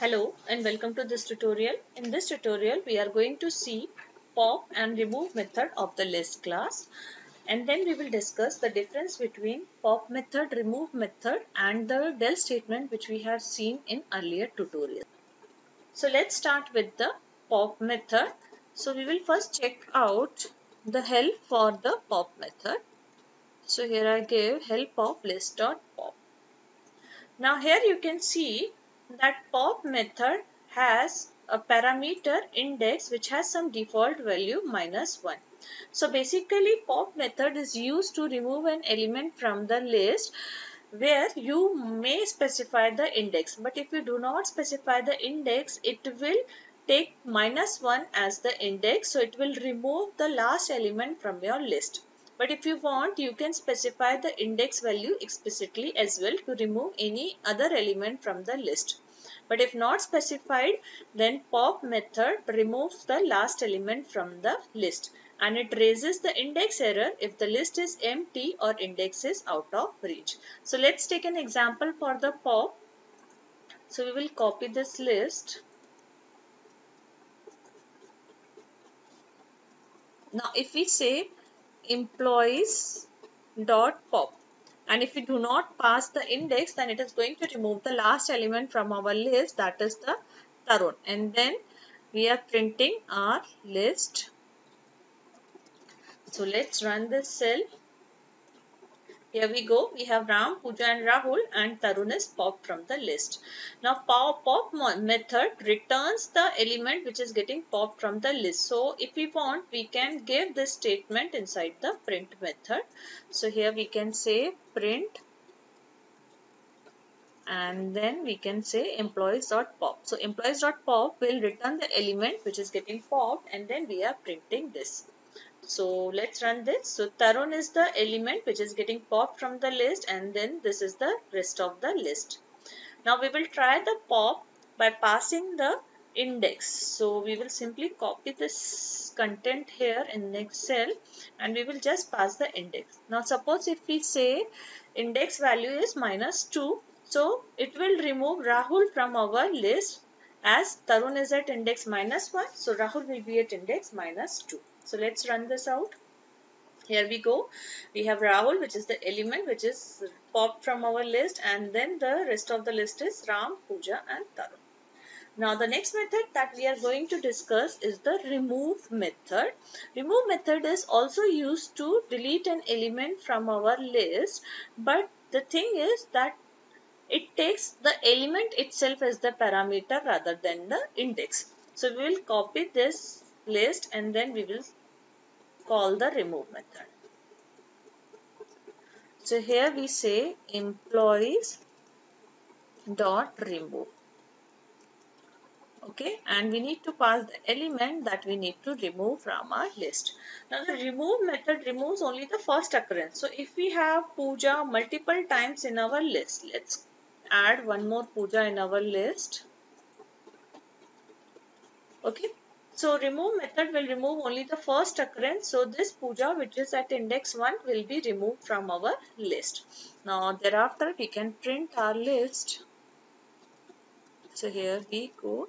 Hello and welcome to this tutorial. In this tutorial we are going to see pop and remove method of the list class, and then we will discuss the difference between pop method, remove method and the del statement which we have seen in earlier tutorials. So let's start with the pop method. So we will first check out the help for the pop method. So here I give help of list.pop. Now here you can see that pop method has a parameter index which has some default value -1. So basically pop method is used to remove an element from the list where you may specify the index, but if you do not specify the index it will take -1 as the index, so it will remove the last element from your list. But if you want, you can specify the index value explicitly as well to remove any other element from the list. But if not specified, then pop method removes the last element from the list, and it raises the index error if the list is empty or index is out of reach. So let's take an example for the pop. So we will copy this list. Now if we say employees dot pop, and if we do not pass the index, then it is going to remove the last element from our list, that is the Tarun, and then we are printing our list. So let's run this cell. Here we go. We have Ram, Pooja and Rahul, and Tarun is popped from the list. Now pop method returns the element which is getting popped from the list. So if we want, we can give this statement inside the print method. So here we can say print, and then we can say employees.pop. So employees.pop will return the element which is getting popped, and then we are printing this. So let's run this. So Tarun is the element which is getting popped from the list, and then this is the rest of the list. Now we will try the pop by passing the index. So we will simply copy this content here in next cell, and we will just pass the index. Now suppose if we say index value is -2, so it will remove Rahul from our list, as Tarun is at index -1, so Rahul will be at index -2. So let's run this out. Here we go. We have Rahul, which is the element which is popped from our list, and then the rest of the list is Ram, Pooja and Tarun. Now the next method that we are going to discuss is the remove method. Remove method is also used to delete an element from our list, but the thing is that it takes the element itself as the parameter rather than the index. So we will copy this list and then we will call the remove method. So here we say employees dot remove. Okay, and we need to pass the element that we need to remove from our list. Now the remove method removes only the first occurrence. So if we have Pooja multiple times in our list, let's add one more Pooja in our list. Okay, so remove method will remove only the first occurrence. So this Pooja, which is at index 1, will be removed from our list. Now thereafter we can print our list. So here we go.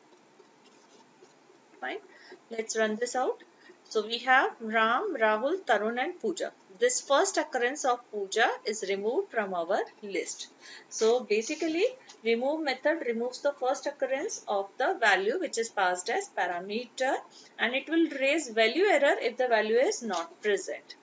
Fine. Let's run this out. So we have Ram, Rahul, Tarun and Pooja. This first occurrence of Pooja is removed from our list. So basically remove method removes the first occurrence of the value which is passed as parameter, and it will raise value error if the value is not present.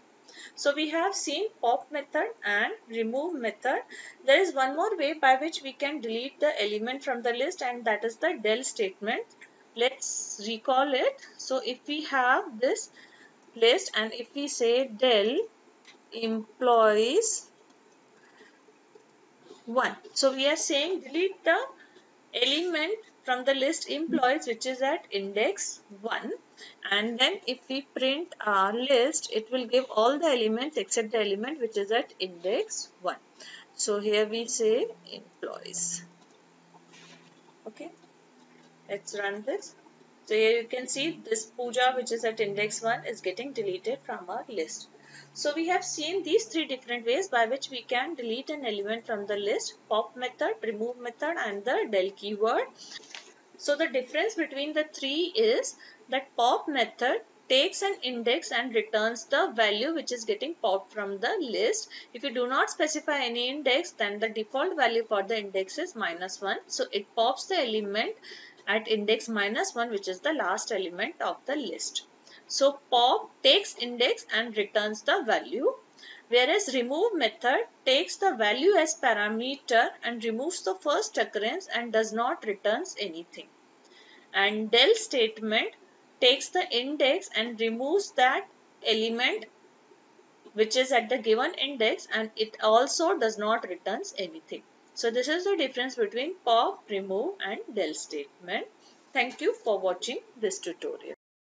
So we have seen pop method and remove method. There is one more way by which we can delete the element from the list, and that is the del statement. Let's recall it. So if we have this list and if we say del employees 1, so we are saying delete the element from the list employees which is at index 1, and then if we print our list it will give all the elements except the element which is at index 1. So here we say employees. Okay, let's run this. So here you can see this Pooja which is at index 1 is getting deleted from our list. So we have seen these three different ways by which we can delete an element from the list: pop method, remove method and the del keyword. So the difference between the three is that pop method takes an index and returns the value which is getting popped from the list. If you do not specify any index, then the default value for the index is -1. So it pops the element at index -1, which is the last element of the list. So pop takes index and returns the value, whereas remove method takes the value as parameter and removes the first occurrence and does not returns anything. And del statement takes the index and removes that element which is at the given index, and it also does not returns anything. So this is the difference between pop, remove and del statement. Thank you for watching this tutorial.